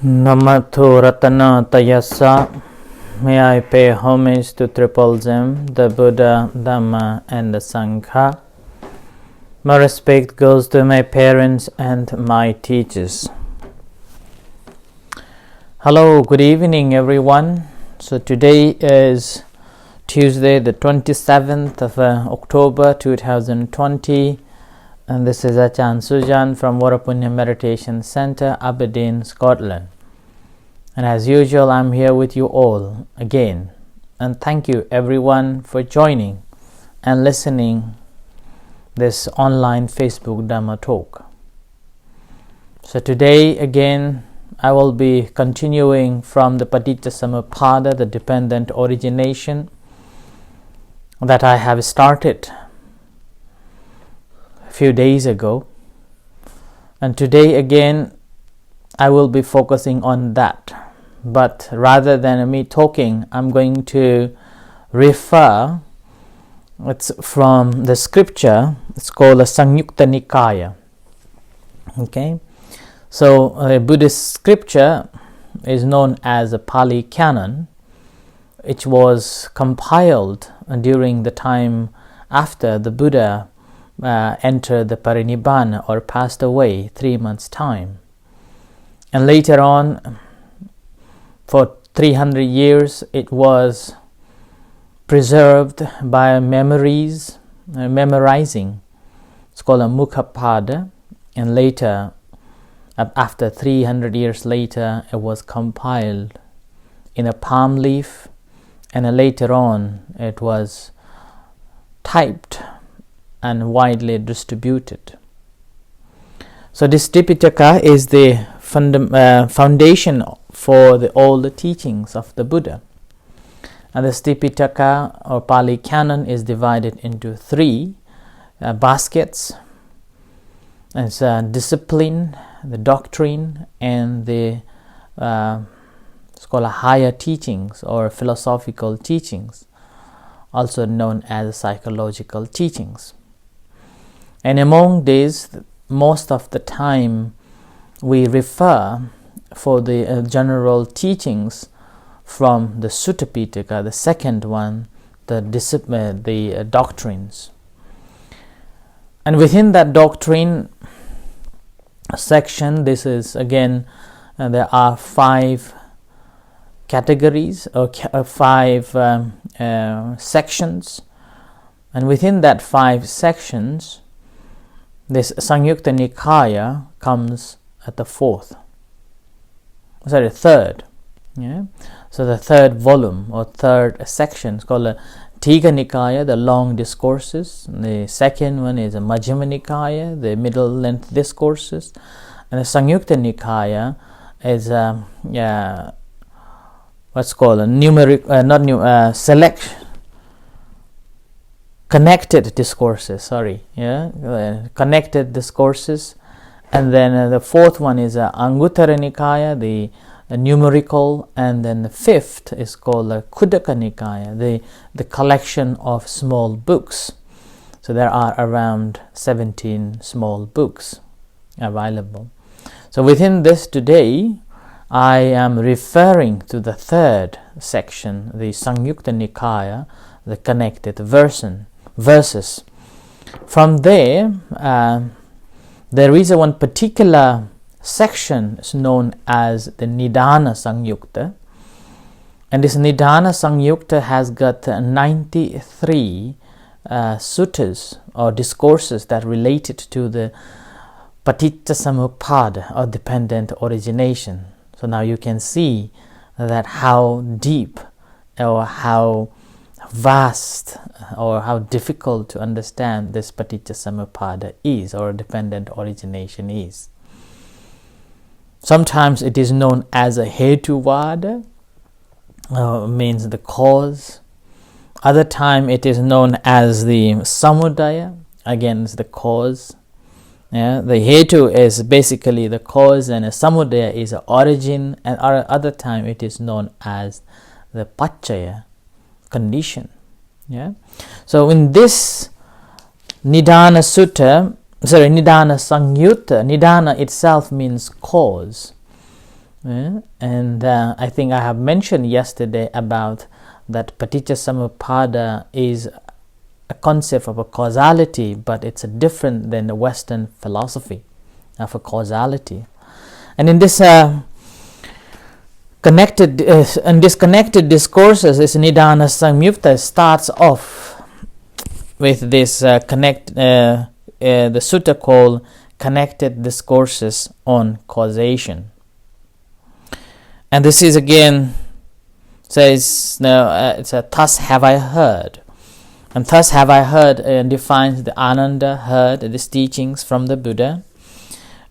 Namato Ratana Tayasa. May I pay homage to Triple Gem, the Buddha, Dhamma, and the Sangha. My respect goes to my parents and my teachers. Hello, good evening, everyone. So today is Tuesday, the 27th of October 2020, and this is Achan Sujan from Varapunya Meditation Center, Aberdeen, Scotland. And as usual, I'm here with you all again. And thank you everyone for joining and listening this online Facebook Dhamma talk. So today again, I will be continuing from the Paticcasamuppada, the dependent origination that I have started a few days ago. And today again, I will be focusing on that. But rather than me talking, I'm going to refer, it's from the scripture, it's called a Samyutta Nikaya. Okay, so a Buddhist scripture is known as a Pali Canon, which was compiled during the time after the Buddha entered the Parinibbana or passed away 3 months' time. And later on, for 300 years, it was preserved by memorizing. It's called a Mukhapada. And later, after 300 years later, it was compiled in a palm leaf. And later on, it was typed and widely distributed. So this Tipitaka is the foundation for all the teachings of the Buddha. And the Tipitaka or Pali Canon is divided into three baskets. It's discipline, the doctrine, and the it's called higher teachings or philosophical teachings, also known as psychological teachings. And among these, most of the time we refer for the general teachings from the Sutta Pitaka, the second one, the doctrines. And within that doctrine section, this is again, there are 5 categories or 5 sections. And within that 5 sections, this Samyutta Nikaya comes at the third. Yeah. So the third volume or third section is called a Tigha Nikaya, the long discourses. The second one is a Majjhima Nikaya, the middle length discourses. And the Samyutta Nikaya is what's called a connected discourses. Connected discourses. And then the fourth one is Anguttara Nikaya, the numerical, and then the fifth is called Khuddaka Nikaya, the collection of small books. So there are around 17 small books available. So within this today, I am referring to the third section, the Samyutta Nikaya, the connected verses. From there, there is one particular section is known as the Nidāna Samyutta. And this Nidāna Samyutta has got 93 suttas or discourses that related to the Paticcasamuppada or dependent origination. So now you can see that how deep or how vast or how difficult to understand this Paticcasamuppada is, or dependent origination is. Sometimes it is known as a Hetuvada, means the cause. Other time it is known as the Samudaya, again is the cause. Yeah, the Hetu is basically the cause, and a Samudaya is the origin, and other time it is known as the Paccaya, condition. Yeah. So in this Nidāna Samyutta, Nidāna itself means cause. And I think I have mentioned yesterday about that paticca samuppada is a concept of a causality, but it's different than the Western philosophy of a causality. And in this connected discourses, this Nidāna Samyutta starts off with this the sutta called Connected Discourses on Causation. And this is again says, it's a thus have I heard. And thus have I heard defines the Ananda heard these teachings from the Buddha.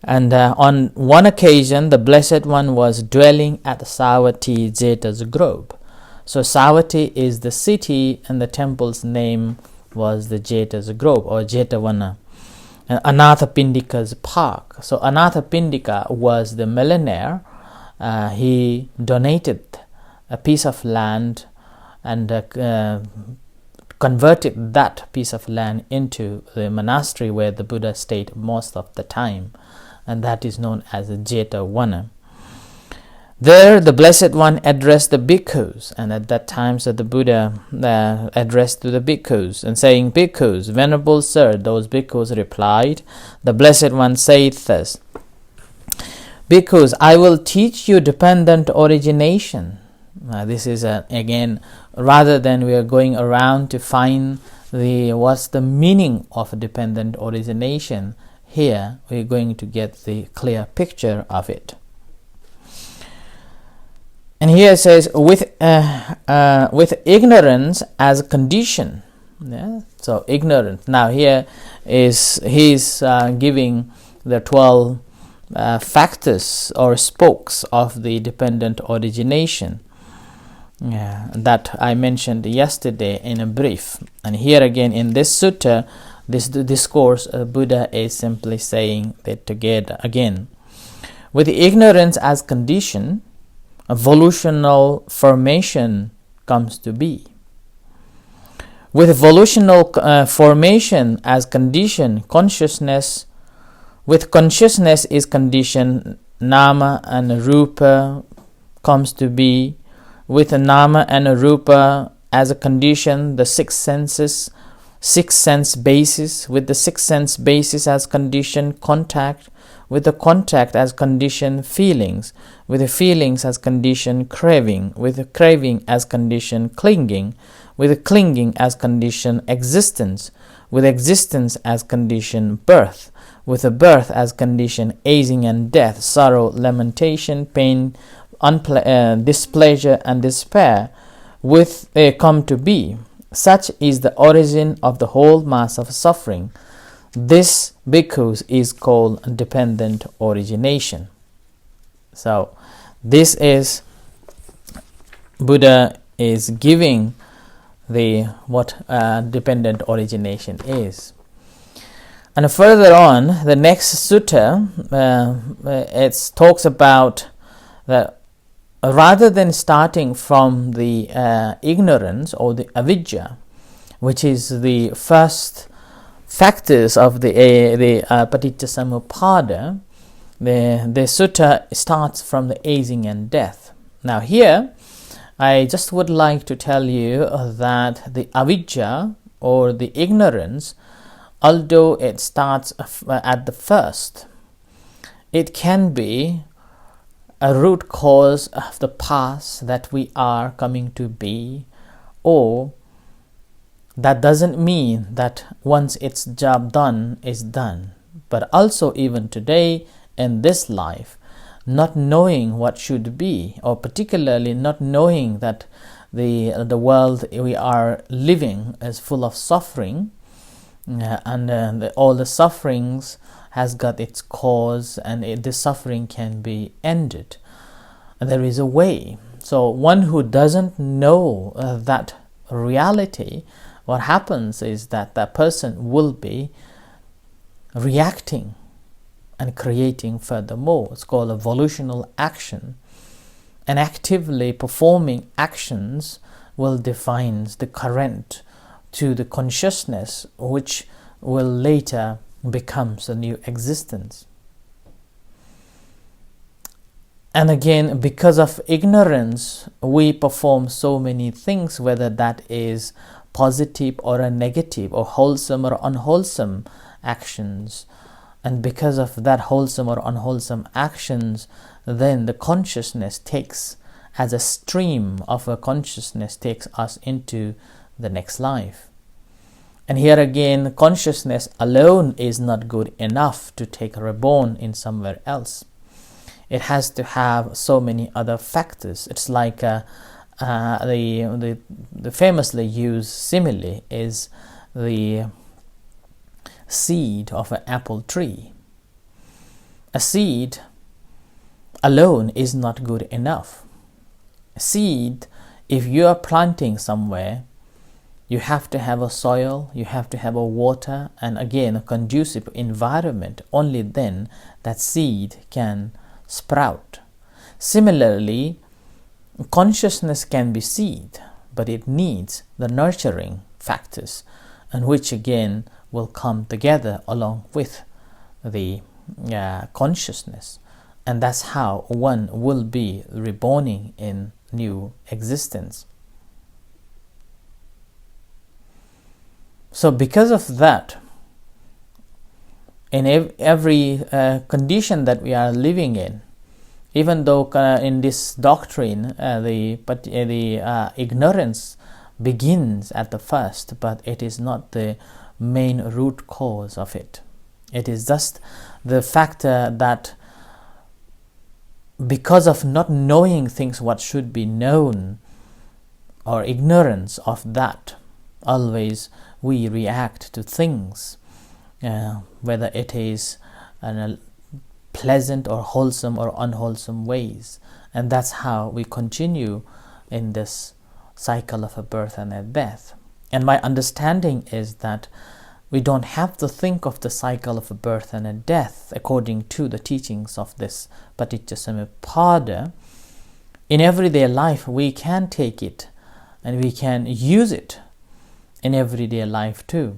And on one occasion, the Blessed One was dwelling at Savatthi Jeta's grove. So Savatthi is the city, and the temple's name was the Jeta's grove or Jetavana. And Anathapindika's park. So Anathapindika was the millionaire. He donated a piece of land and converted that piece of land into the monastery where the Buddha stayed most of the time, and that is known as the Jetavana. There the Blessed One addressed the bhikkhus, and at that time so the Buddha addressed to the bhikkhus and saying, "Bhikkhus, venerable sir," those bhikkhus replied, the Blessed One saith thus, "Bhikkhus, I will teach you dependent origination." This is again, rather than we are going around to find what's the meaning of dependent origination, here we're going to get the clear picture of it. And here it says, with ignorance as a condition. Yeah? So ignorance. Now here he's giving the 12 factors or spokes of the dependent origination. That I mentioned yesterday in a brief. And here again in this sutta, this discourse, Buddha is simply saying that together again. With ignorance as condition, a volitional formation comes to be. With volitional formation as condition, consciousness, with consciousness is condition, nama and rupa comes to be. With a nama and a rupa as a condition, the six sense basis. With the six sense basis as condition, contact. With the contact as condition, feelings. With the feelings as condition, craving. With the craving as condition, clinging. With the clinging as condition, existence. With existence as condition, birth. With the birth as condition, aging and death, sorrow, lamentation, pain, displeasure and despair, with come to be. Such is the origin of the whole mass of suffering. This, bhikkhus, is called dependent origination. So this is Buddha is giving what dependent origination is. And further on, the next sutta it talks about that rather than starting from the ignorance or the avidya, which is the first factors of the paticca samuppada, the sutta starts from the aging and death. Now here, I just would like to tell you that the avidya or the ignorance, although it starts at the first, it can be a root cause of the past that we are coming to be, or that doesn't mean that once its job done is done, but also even today in this life, not knowing what should be, or particularly not knowing that the world we are living is full of suffering, and all the sufferings has got its cause, and this suffering can be ended. There is a way. So one who doesn't know that reality, what happens is that that person will be reacting and creating furthermore. It's called a volitional action. And actively performing actions will define the current to the consciousness, which will later becomes a new existence. And again, because of ignorance, we perform so many things, whether that is positive or a negative, or wholesome or unwholesome actions. And because of that wholesome or unwholesome actions, then the consciousness takes, as a stream of a consciousness, takes us into the next life. And here again, consciousness alone is not good enough to take reborn in somewhere else. It has to have so many other factors. It's like the famously used simile is the seed of an apple tree. A seed alone is not good enough. A seed, if you are planting somewhere, you have to have a soil, you have to have a water, and again a conducive environment. Only then that seed can sprout. Similarly, consciousness can be seed, but it needs the nurturing factors, and which again will come together along with the consciousness, and that's how one will be reborning in new existence. So because of that, in every condition that we are living in, even though in this doctrine the ignorance begins at the first, but it is not the main root cause of it. It is just the factor that because of not knowing things what should be known, or ignorance of that, always we react to things, whether it is pleasant or wholesome or unwholesome ways. And that's how we continue in this cycle of a birth and a death. And my understanding is that we don't have to think of the cycle of a birth and a death according to the teachings of this Paticca Samuppada. In everyday life, we can take it and we can use it in everyday life too.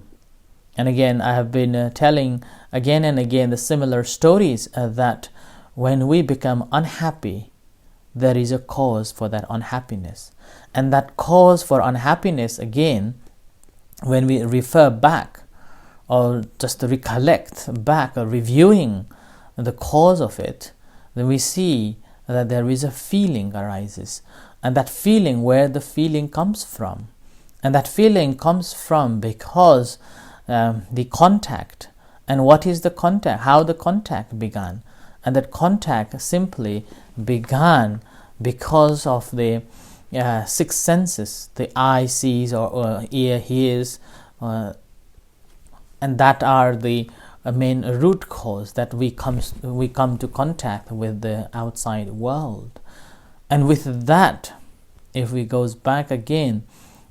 And again, I have been telling again and again the similar stories that when we become unhappy, there is a cause for that unhappiness. And that cause for unhappiness, again, when we refer back or just recollect back or reviewing the cause of it, then we see that there is a feeling arises. And that feeling, where the feeling comes from. And that feeling comes from because the contact. And what is the contact? How the contact began. And that contact simply began because of the six senses. The eye sees or ear hears. And that are the main root cause that we come to contact with the outside world. And with that, if we goes back again,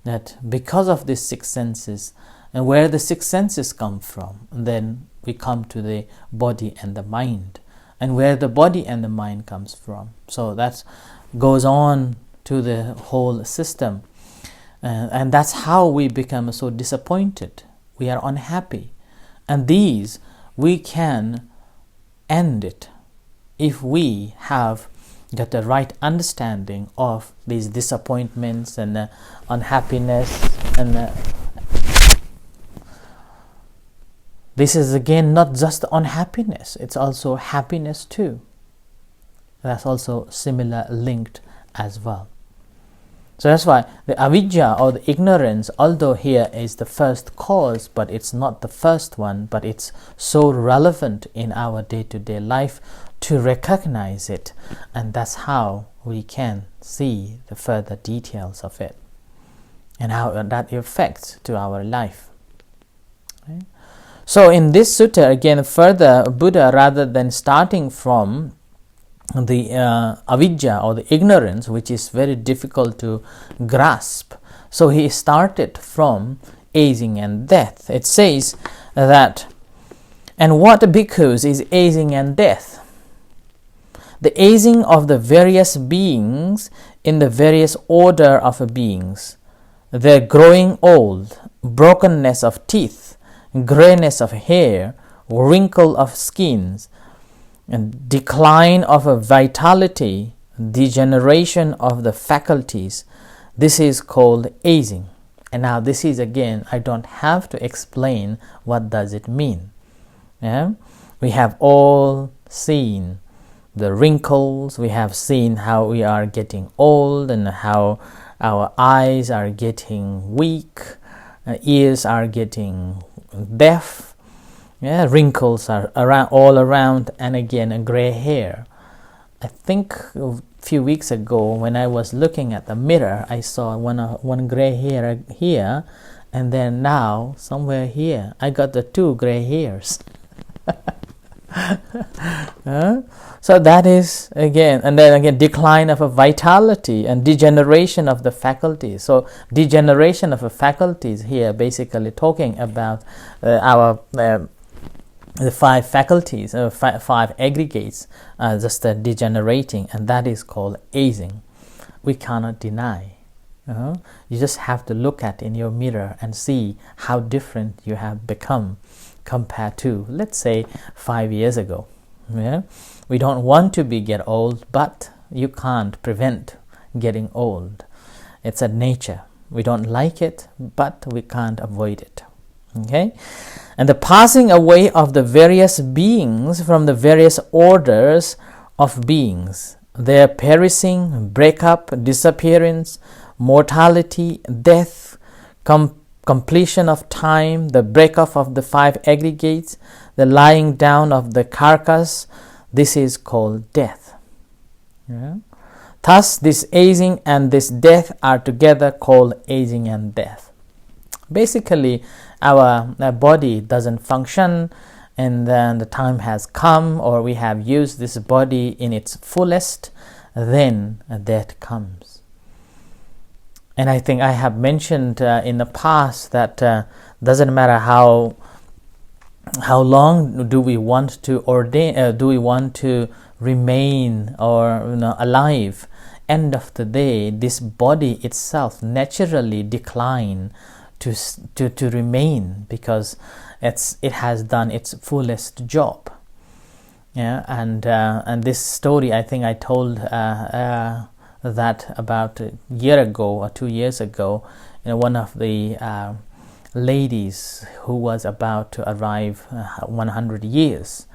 that because of these six senses, and where the six senses come from, then we come to the body and the mind, and where the body and the mind comes from. So that goes on to the whole system, and that's how we become so disappointed. We are unhappy, and these we can end it if we have got the right understanding of these disappointments and unhappiness, and this is again not just unhappiness, it's also happiness too. That's also similar linked as well. So that's why the avidya or the ignorance, although here is the first cause, but it's not the first one, but it's so relevant in our day-to-day life to recognize it, and that's how we can see the further details of it and how that affects to our life. Okay? So in this sutta, again, further Buddha, rather than starting from the avidya or the ignorance, which is very difficult to grasp, so he started from aging and death. It says that, and what bhikkhus is aging and death? The aging of the various beings in the various order of beings, their growing old, brokenness of teeth, greyness of hair, wrinkle of skins, and decline of a vitality, degeneration of the faculties. This is called aging. And now this is, again, I don't have to explain what does it mean. Yeah? We have all seen the wrinkles, we have seen how we are getting old and how our eyes are getting weak, ears are getting deaf, wrinkles are all around, and again a gray hair. I think a few weeks ago when I was looking at the mirror, I saw one gray hair here, and then now somewhere here I got the two gray hairs. So that is again, and then again, decline of a vitality and degeneration of the faculties. So degeneration of a faculties here basically talking about our the five faculties, five aggregates, just degenerating, and that is called aging. We cannot deny. You just have to look at in your mirror and see how different you have become compared to, let's say, 5 years ago. We don't want to get old, but you can't prevent getting old. It's a nature. We don't like it, but we can't avoid it. Okay? And the passing away of the various beings from the various orders of beings, their perishing, breakup, disappearance, mortality, death, completion of time, the breakup of the five aggregates, the lying down of the carcass, this is called death. Thus, this aging and this death are together called aging and death. Basically, our body doesn't function, and then the time has come, or we have used this body in its fullest, then death comes. And I think I have mentioned in the past that doesn't matter how long do we want to remain or alive. End of the day, this body itself naturally decline to remain, because it has done its fullest job. And this story, I think I told that about a year ago or 2 years ago. One of the ladies who was about to arrive 100 years,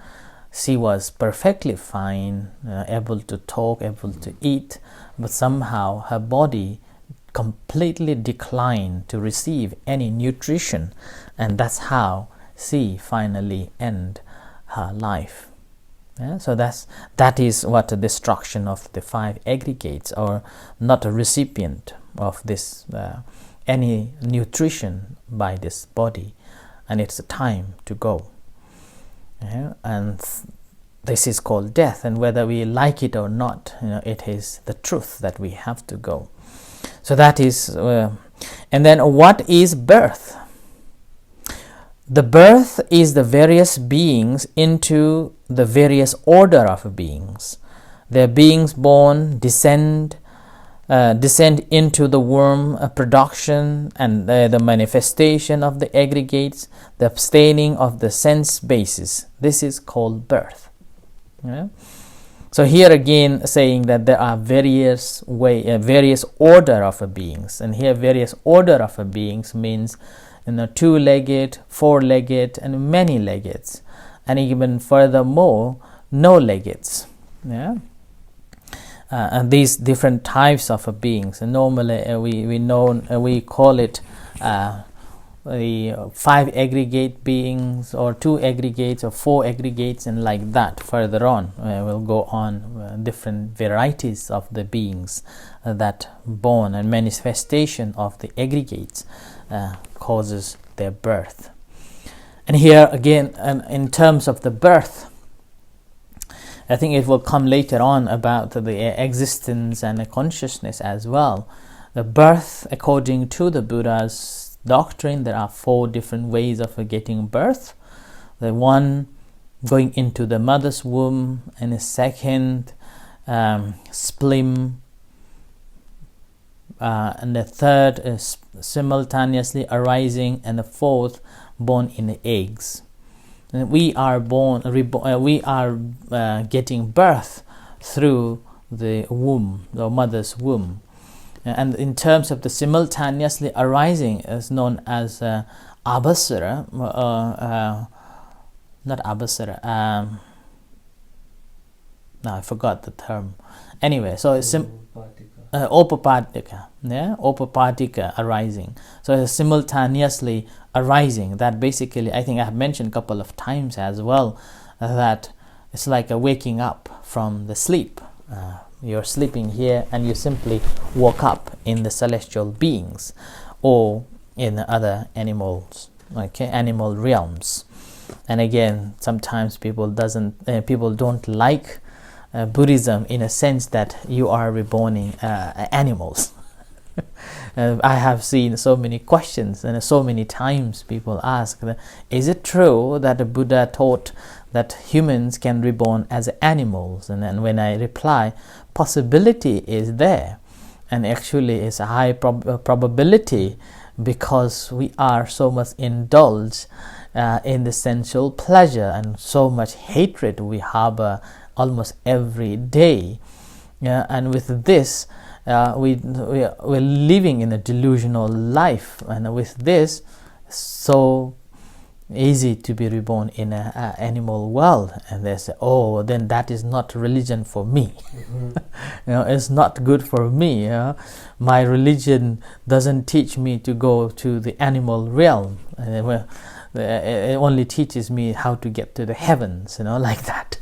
she was perfectly fine, able to talk, able to eat, but somehow her body completely declined to receive any nutrition, and that's how she finally end her life. So that is what the destruction of the five aggregates, or not a recipient of this any nutrition by this body, and it's a time to go. And this is called death, and whether we like it or not, it is the truth that we have to go. So that is, and then what is birth? The birth is the various beings into the various order of beings. Their beings born descend into the womb, production and the manifestation of the aggregates, the abstaining of the sense basis. This is called birth. So here again saying that there are various order of beings, and here various order of beings means two-legged, four-legged, and many-leggeds, and even furthermore no-leggeds. And these different types of beings, and normally we call it the five aggregate beings, or two aggregates, or four aggregates, and like that. Further on we'll go on different varieties of the beings that born, and manifestation of the aggregates causes their birth. And here again, in terms of the birth, I think it will come later on about the existence and the consciousness as well. The birth, according to the Buddha's doctrine, there are four different ways of getting birth. The one, going into the mother's womb, and the second, spleen, and the third is simultaneously arising, and the fourth, born in the eggs. We are we are getting birth through the womb, the mother's womb. And in terms of the simultaneously arising, is known as abhasara, not abhasara, no, I forgot the term. Anyway, so it's Upapadika, Upapadika arising. So it's simultaneously arising. That basically, I think I have mentioned a couple of times as well, that it's like a waking up from the sleep. You're sleeping here and you simply woke up in the celestial beings or in other animals, animal realms. And again, sometimes people don't like Buddhism in a sense that you are reborn in animals. I have seen so many questions and so many times people ask, is it true that the Buddha taught that humans can reborn as animals? And then when I reply, possibility is there, and actually it's a high probability, because we are so much indulged in the sensual pleasure and so much hatred we harbor almost every day. And with this, we're living in a delusional life, and with this, so easy to be reborn in an animal world. And they say, oh, then that is not religion for me. It's not good for me. My religion doesn't teach me to go to the animal realm. It only teaches me how to get to the heavens, like that.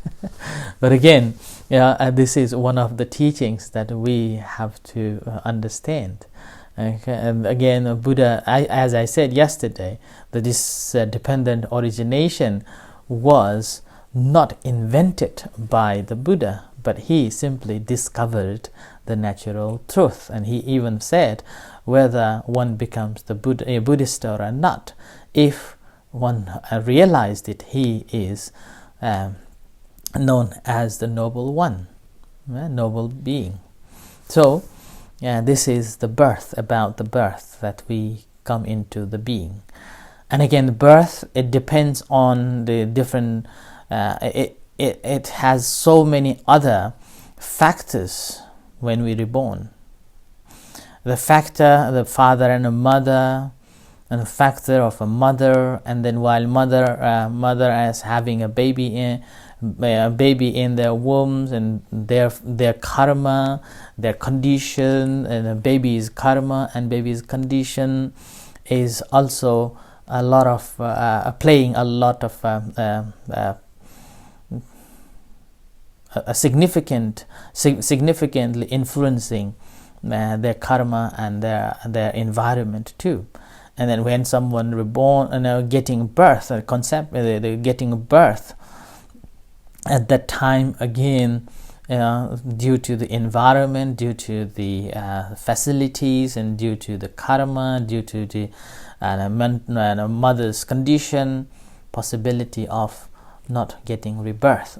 But again, this is one of the teachings that we have to understand. Okay, and again, Buddha, as I said yesterday, that this dependent origination was not invented by the Buddha, but he simply discovered the natural truth. And he even said, whether one becomes a Buddhist or not, if one realized it, he is known as the noble one, noble being. So this is the birth, about the birth that we come into the being. And again, birth, it depends on the different, it has so many other factors when we reborn. The factor, the father and a mother, and a factor of a mother, and then while mother is having a baby in their wombs, and their karma, their condition, and a baby's karma and baby's condition is also a lot of playing a lot of significantly influencing their karma and their environment too. And then when someone reborn, getting birth, getting birth, at that time again, due to the environment, due to the facilities, and due to the karma, due to the mother's condition, possibility of not getting rebirth,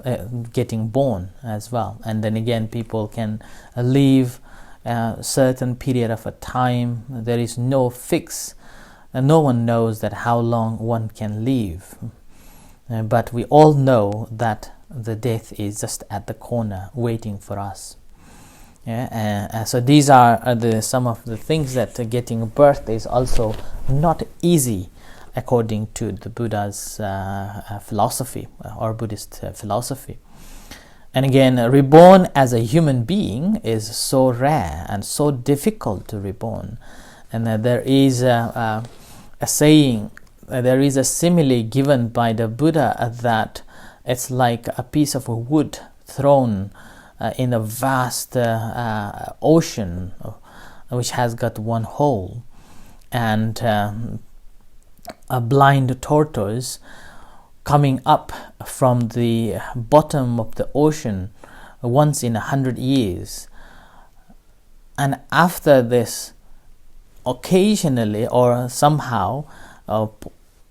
getting born as well. And then again, people can live a certain period of a time. There is no fix, and no one knows that how long one can live. But we all know that the death is just at the corner waiting for us. So these are some of the things that getting birth is also not easy according to the Buddha's philosophy, or Buddhist philosophy. And again, reborn as a human being is so rare and so difficult to reborn. And there is a saying, there is a simile given by the Buddha that it's like a piece of wood thrown in a vast ocean which has got one hole, and a blind tortoise coming up from the bottom of the ocean once in 100 years. And after this, occasionally or somehow,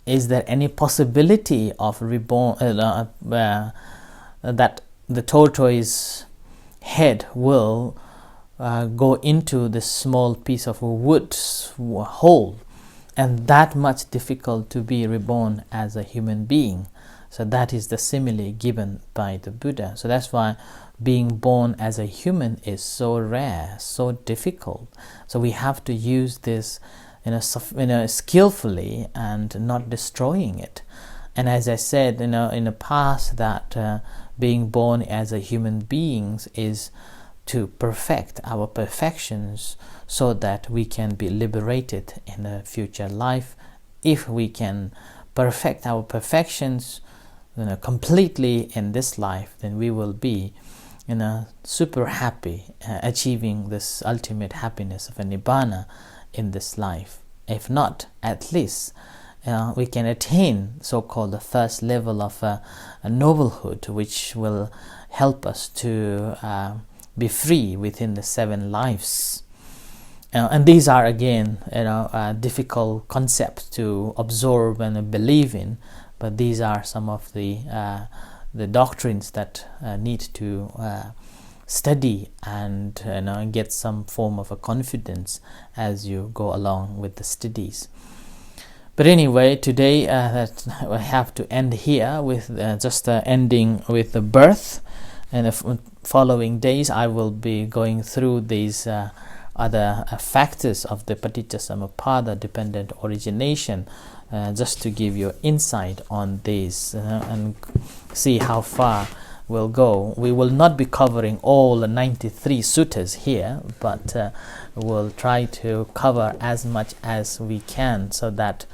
is there any possibility of reborn, that the tortoise head will go into this small piece of wood hole, and that much difficult to be reborn as a human being? So that is the simile given by the Buddha. So that's why being born as a human is so rare, so difficult. So we have to use this skillfully and not destroying it. And as I said, in the past, that being born as a human beings is to perfect our perfections so that we can be liberated in a future life. If we can perfect our perfections completely in this life, then we will be super happy, achieving this ultimate happiness of a Nibbana in this life. If not, at least we can attain so-called the first level of a noblehood, which will help us to be free within the 7 lives. And these are again difficult concepts to absorb and believe in, but these are some of the doctrines that need to study and get some form of a confidence as you go along with the studies. But anyway, today I have to end here with just ending with the birth, and the following days I will be going through these other factors of the Paticcasamuppada, dependent origination, just to give you insight on these and see how far we'll go. We will not be covering all the 93 suttas here, but we'll try to cover as much as we can so that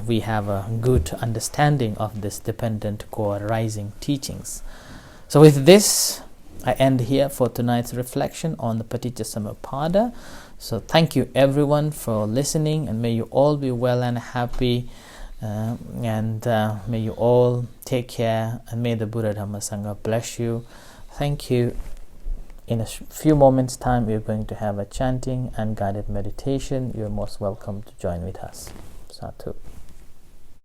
we have a good understanding of this dependent co-arising teachings. So with this, I end here for tonight's reflection on the Paticcasamuppada. So thank you everyone for listening, and may you all be well and happy, and may you all take care, and may the Buddha Dhamma Sangha bless you. Thank you. In a few moments time we are going to have a chanting and guided meditation. You are most welcome to join with us. Sadhu.